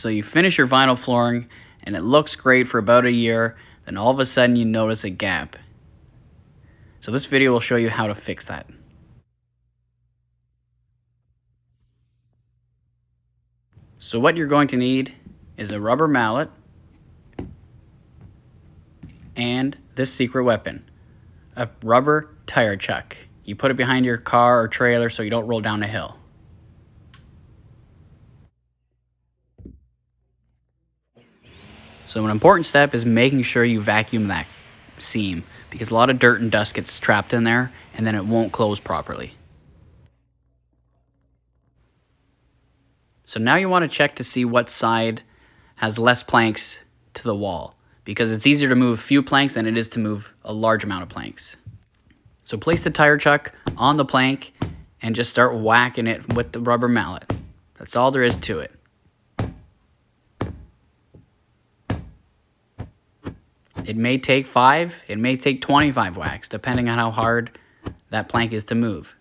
So you finish your vinyl flooring and it looks great for about a year, then all of a sudden you notice a gap. So this video will show you how to fix that. So what you're going to need is a rubber mallet and this secret weapon, a rubber tire chuck. You put it behind your car or trailer so you don't roll down a hill. So an important step is making sure you vacuum that seam, because a lot of dirt and dust gets trapped in there and then it won't close properly. So now you want to check to see what side has less planks to the wall, because it's easier to move a few planks than it is to move a large amount of planks. So place the tire chuck on the plank and just start whacking it with the rubber mallet. That's all there is to it. It may take 5, it may take 25 whacks, depending on how hard that plank is to move.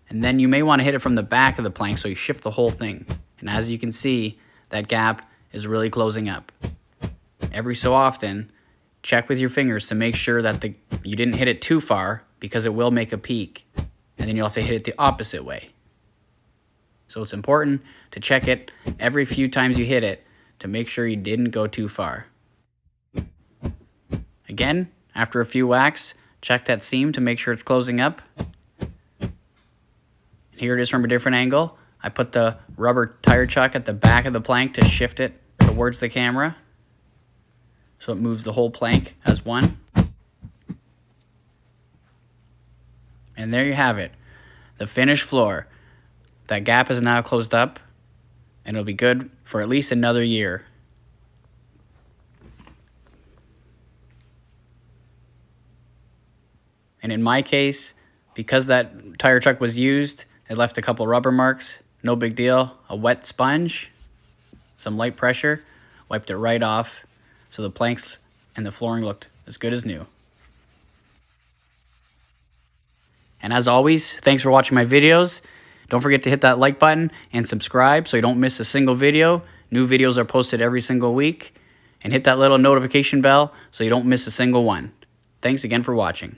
And then you may want to hit it from the back of the plank so you shift the whole thing. And as you can see, that gap is really closing up. Every so often, check with your fingers to make sure that you didn't hit it too far, because it will make a peak. And then you'll have to hit it the opposite way. So it's important to check it every few times you hit it to make sure you didn't go too far. Again, after a few whacks, check that seam to make sure it's closing up. Here it is from a different angle. I put the rubber tire chuck at the back of the plank to shift it towards the camera, so it moves the whole plank as one. And there you have it, the finished floor. That gap is now closed up, and it'll be good for at least another year. And in my case, because that tire chuck was used, it left a couple rubber marks. No big deal. A wet sponge, some light pressure, wiped it right off, so the planks and the flooring looked as good as new. And as always, thanks for watching my videos. Don't forget to hit that like button and subscribe so you don't miss a single video. New videos are posted every single week. And hit that little notification bell so you don't miss a single one. Thanks again for watching.